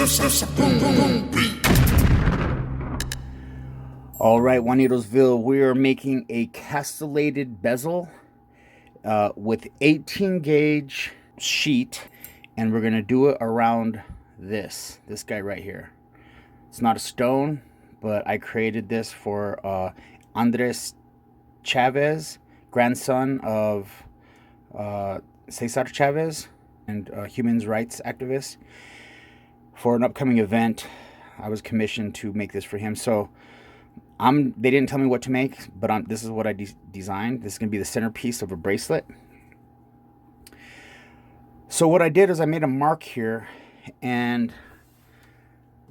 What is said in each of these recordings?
All right, Juanitosville, we are making a castellated bezel with 18 gauge sheet, and we're gonna do it around this guy right here. It's not a stone, but I created this for Andres Chavez, grandson of Cesar Chavez and human rights activist. For an upcoming event, I was commissioned to make this for him. So they didn't tell me what to make, but this is what I designed. This is going to be the centerpiece of a bracelet. So what I did is I made a mark here, and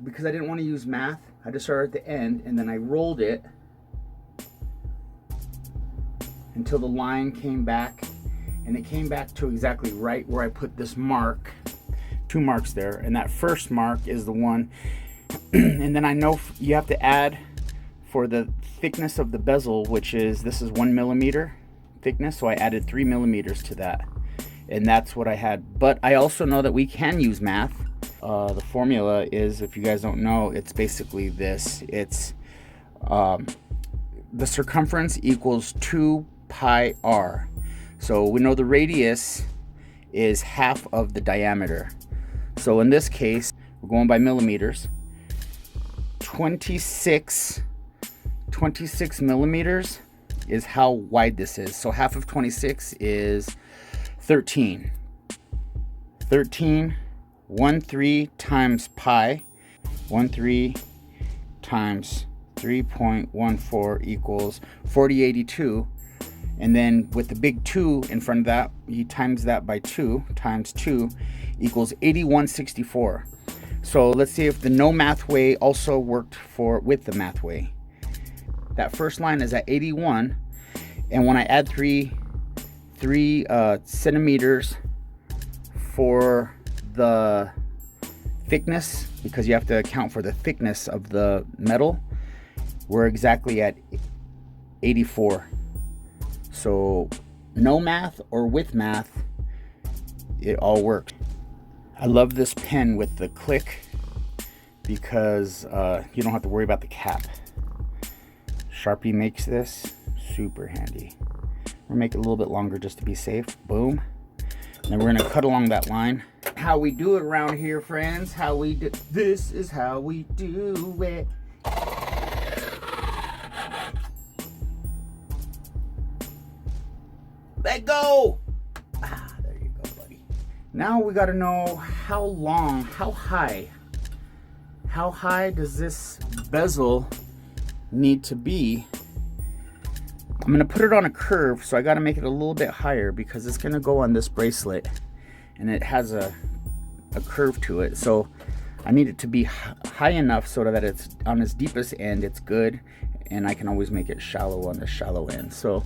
because I didn't want to use math, I just started at the end, and then I rolled it until the line came back, and it came back to exactly right where I put this mark. 2 marks there, and that first mark is the one. And then I know you have to add for the thickness of the bezel, which is, this is 1 millimeter thickness, so I added 3 millimeters to that, and that's what I had. But I also know that we can use math. The formula is, if you guys don't know, it's basically this. It's the circumference equals 2 pi r. So we know the radius is half of the diameter. So in this case, we're going by millimeters. 26 millimeters is how wide this is. So half of 26 is 13. 13, 13 times pi, 13 times 3.14 equals 4082. And then with the big 2 in front of that, you times that by 2 times 2 equals 8164. So let's see if the no math way also worked with the math way. That first line is at 81, and when I add 3 centimeters for the thickness, because you have to account for the thickness of the metal, we're exactly at 84. So no math or with math, it all works. I love this pen with the click because you don't have to worry about the cap. Sharpie makes this super handy. We'll make it a little bit longer just to be safe. Boom. And then we're gonna cut along that line. How we do it around here, friends. This is how we do it. Let go. There you go, buddy. Now we got to know how long, how high does this bezel need to be. I'm going to put it on a curve, so I got to make it a little bit higher because it's going to go on this bracelet, and it has a curve to it. So I need it to be high enough so that it's on its deepest end, it's good, and I can always make it shallow on the shallow end. So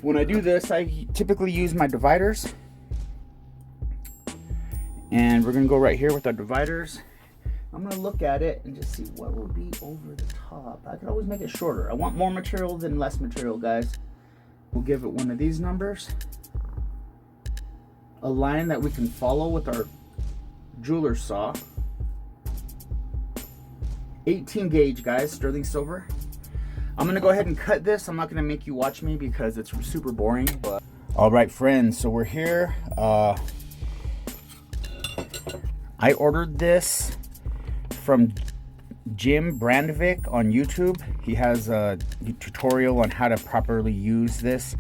when I do this, I typically use my dividers, and we're gonna go right here with our dividers. I'm gonna look at it and just see what will be over the top. I could always make it shorter. I want more material than less material, guys. We'll give it one of these numbers, a line that we can follow with our jeweler's saw. 18 gauge, guys, sterling silver. I'm gonna go ahead and cut this. I'm not gonna make you watch me because it's super boring, but all right, friends, so we're here. I ordered this from Jim Brandvik on YouTube. He has a tutorial on how to properly use this.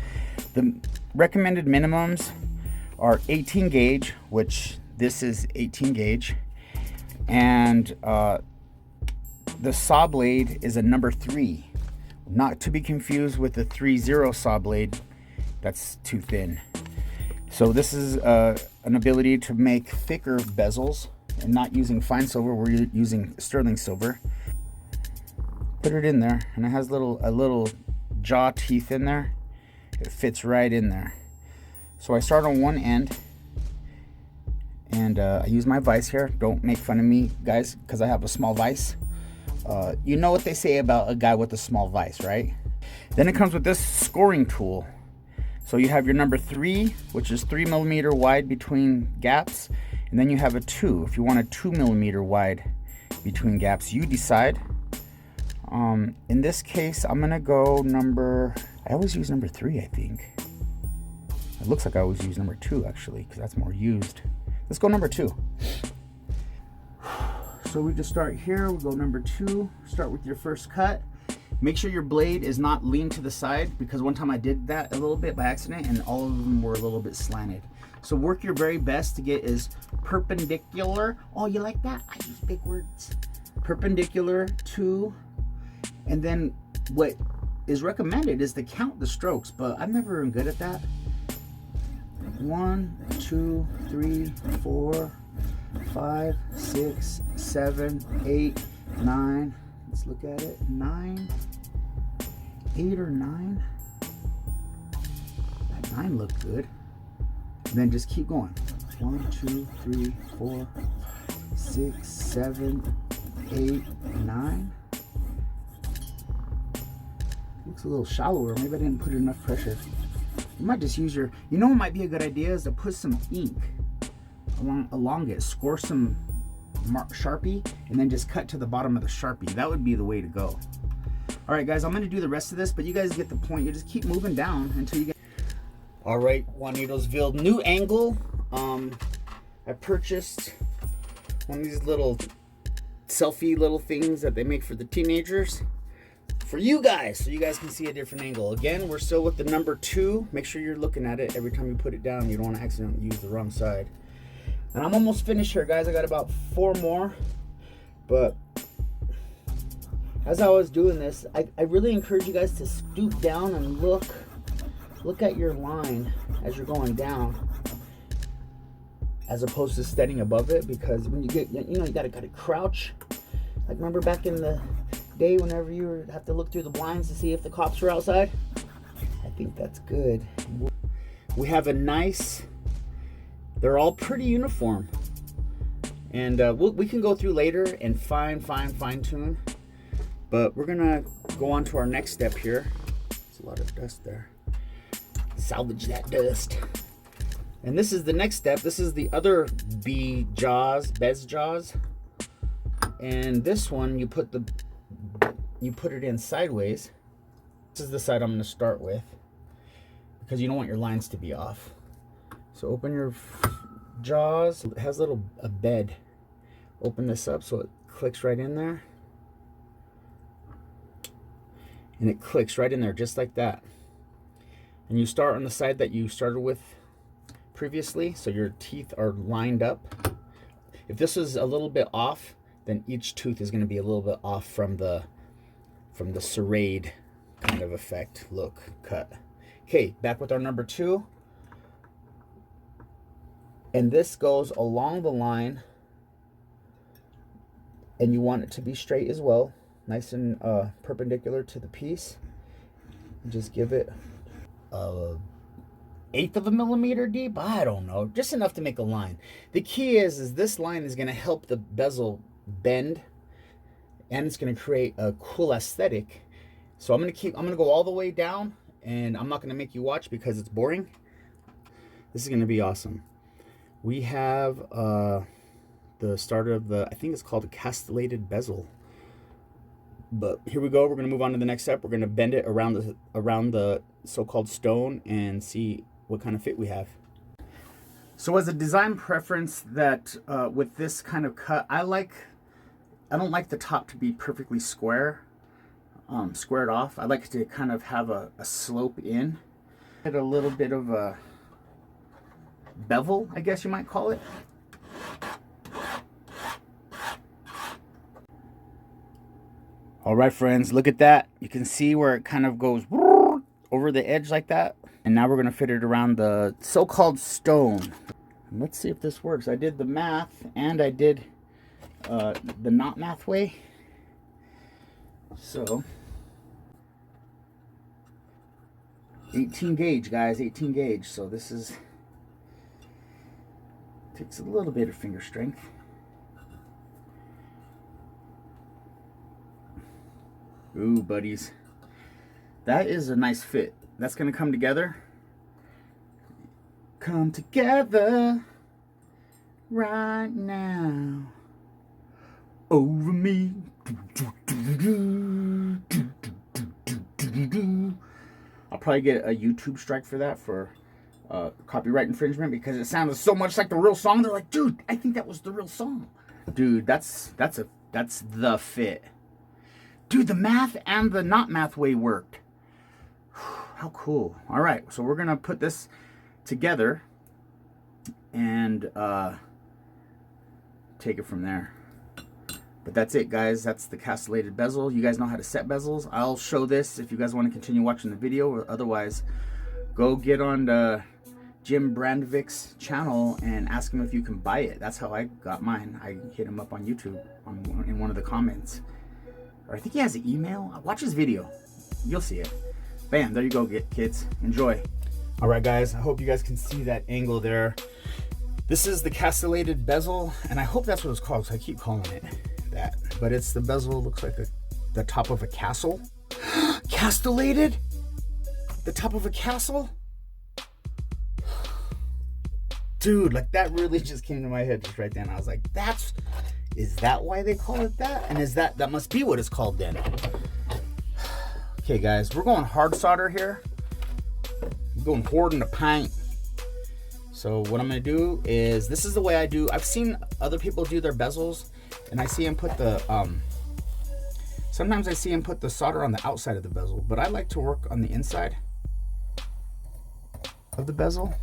The recommended minimums are 18 gauge, which this is 18 gauge, and the saw blade is a number 3. Not to be confused with the 3-0 saw blade, that's too thin. So this is an ability to make thicker bezels, and not using fine silver, we're using sterling silver. Put it in there, and it has a little jaw teeth in there. It fits right in there. So I start on one end, and I use my vise here. Don't make fun of me, guys, because I have a small vise. You know what they say about a guy with a small vise, right? Then it comes with this scoring tool. So you have your number 3, which is 3 millimeter wide between gaps, And then you have a 2. If you want a 2mm wide between gaps, you decide. In this case, I'm gonna go I always use number 3, I think. It looks like I always use number 2 actually, because that's more used. Let's go number 2. So we just start here, we'll go number 2, start with your first cut. Make sure your blade is not leaned to the side, because one time I did that a little bit by accident and all of them were a little bit slanted. So work your very best to get as perpendicular. Oh, you like that? I use big words. Perpendicular to, and then what is recommended is to count the strokes, but I'm never been good at that. 1, 2, 3, 4, 5, 6, 7, 8, 9. Let's look at it. 9, 8 or 9. That 9 looked good. And then just keep going. 1, 2, 3, 4, 6, 7, 8, 9. Looks a little shallower. Maybe I didn't put enough pressure. You might just use your, you know what might be a good idea is to put some ink along it. Score some Sharpie and then just cut to the bottom of the Sharpie. That would be the way to go. All right, guys, I'm going to do the rest of this, but you guys get the point. You just keep moving down until you get. All right, Juanitos, new angle. I purchased one of these little selfie little things that they make for the teenagers for you guys, so you guys can see a different angle. Again, we're still with the number 2. Make sure you're looking at it every time you put it down. You don't want to accidentally use the wrong side. And I'm almost finished here, guys. I got about 4 more. But as I was doing this, I really encourage you guys to stoop down and look at your line as you're going down, as opposed to standing above it, because when you get, you know, you gotta crouch. Like, remember back in the day whenever you would have to look through the blinds to see if the cops were outside? I think that's good. We have a nice, they're all pretty uniform, and we can go through later and fine tune, but we're gonna go on to our next step here. There's a lot of dust there. Salvage that dust. And this is the next step. This is the other bez jaws, and this one you put it in sideways. This is the side I'm going to start with, because you don't want your lines to be off. So open your jaws. It has a bed. Open this up so it clicks right in there, and it clicks right in there just like that. And you start on the side that you started with previously, so your teeth are lined up. If this is a little bit off, then each tooth is going to be a little bit off from the serrade kind of effect. Look, cut. Okay, back with our number 2. And this goes along the line, and you want it to be straight as well, nice and perpendicular to the piece. Just give it a 1/8 of a millimeter deep. I don't know, just enough to make a line. The key is this line is going to help the bezel bend, and it's going to create a cool aesthetic. So I'm going to go all the way down, and I'm not going to make you watch because it's boring. This is going to be awesome. We have the start of the, I think it's called a castellated bezel. But here we go. We're going to move on to the next step. We're going to bend it around the so-called stone and see what kind of fit we have. So as a design preference, that with this kind of cut, I don't like the top to be perfectly squared off. I like to kind of have a slope in. Get a little bit of a bevel, I guess you might call it. All right, friends, look at that. You can see where it kind of goes over the edge like that. And now we're going to fit it around the so-called stone. Let's see if this works. I did the math, and I did the not math way. So 18 gauge, guys, 18 gauge. So this takes a little bit of finger strength. Ooh, buddies, that is a nice fit. That's gonna come together. Come together. right now over me. I'll probably get a YouTube strike for that, for copyright infringement, because it sounded so much like the real song. They're like, dude, I think that was the real song. Dude, that's the fit. Dude, the math and the not math way worked. How cool. All right, so we're gonna put this together and take it from there. But that's it, guys. That's the castellated bezel. You guys know how to set bezels. I'll show this if you guys want to continue watching the video, or otherwise go get on Jim Brandvik's channel and ask him if you can buy it. That's how I got mine. I hit him up on YouTube in one of the comments. Or I think he has an email. Watch his video. You'll see it. Bam, there you go, kids. Enjoy. All right, guys. I hope you guys can see that angle there. This is the castellated bezel, and I hope that's what it's called, because I keep calling it that. But it's the bezel, looks like the top of a castle. Castellated? The top of a castle? Dude, like that really just came to my head just right then. I was like, is that why they call it that? And that must be what it's called then. Okay, guys, we're going hard solder here. I'm going hard in the paint. So what I'm gonna do is, this is the way I do. I've seen other people do their bezels, and I see them put the, sometimes I see them put the solder on the outside of the bezel, but I like to work on the inside of the bezel.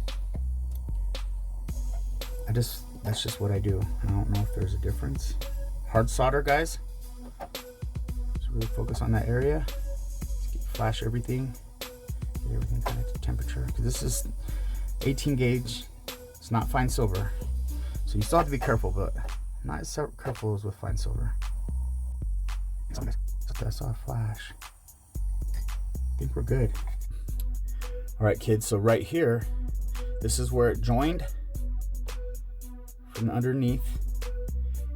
That's just what I do. I don't know if there's a difference. Hard solder, guys. Just really focus on that area. Flash everything. Get everything kind of to temperature. Because this is 18 gauge. It's not fine silver. So you still have to be careful, but not as careful as with fine silver. I saw a flash. I think we're good. All right, kids. So right here, this is where it joined from underneath,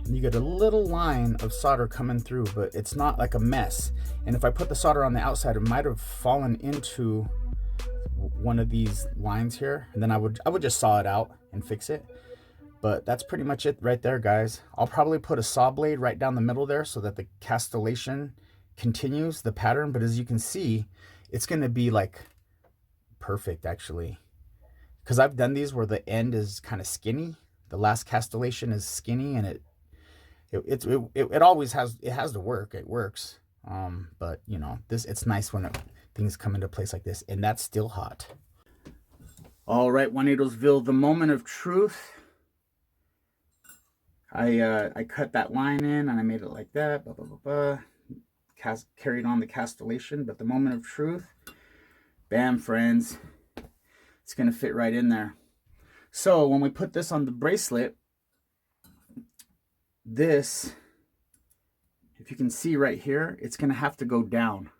and you get a little line of solder coming through, but it's not like a mess. And if I put the solder on the outside, it might have fallen into one of these lines here, and then I would just saw it out and fix it. But that's pretty much it right there, guys. I'll probably put a saw blade right down the middle there so that the castellation continues the pattern. But as you can see, it's going to be like perfect, actually, because I've done these where the end is kind of skinny. The last castellation is skinny, and it always has to work. It works, but you know, it's nice when things come into place like this, and that's still hot. All right, Juanitosville, the moment of truth. I cut that line in, and I made it like that. Blah, blah, blah, blah. Carried on the castellation, but the moment of truth, bam, friends, it's gonna fit right in there. So when we put this on the bracelet, this, if you can see right here, it's going to have to go down.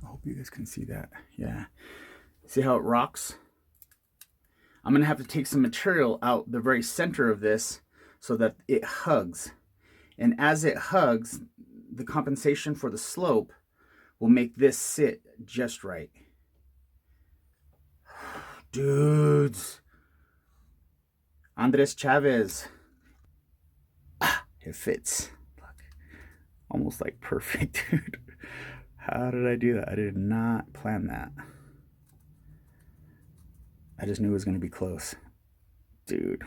I hope you guys can see that. Yeah. See how it rocks? I'm going to have to take some material out the very center of this so that it hugs. And as it hugs, the compensation for the slope will make this sit just right. Dudes. Andres Chavez. It fits. Look. Almost like perfect, dude. How did I do that? I did not plan that. I just knew it was going to be close. Dude.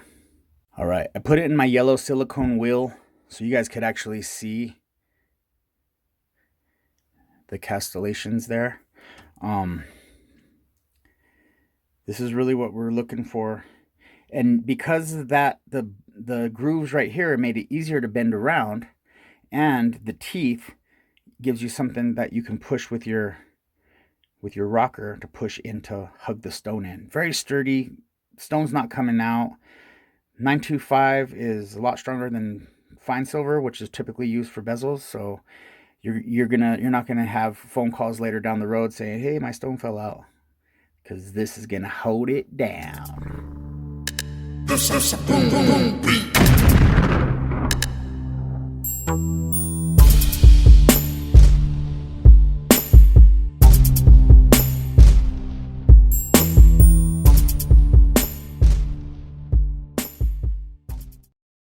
All right. I put it in my yellow silicone wheel so you guys could actually see the castellations there. This is really what we're looking for. And because of that, the grooves right here made it easier to bend around, and the teeth gives you something that you can push with your rocker to push in to hug the stone in. Very sturdy. Stone's not coming out. 925 is a lot stronger than fine silver, which is typically used for bezels. So you're not gonna have phone calls later down the road saying, "Hey, my stone fell out," because this is gonna hold it down. This is a boom boom boom beat.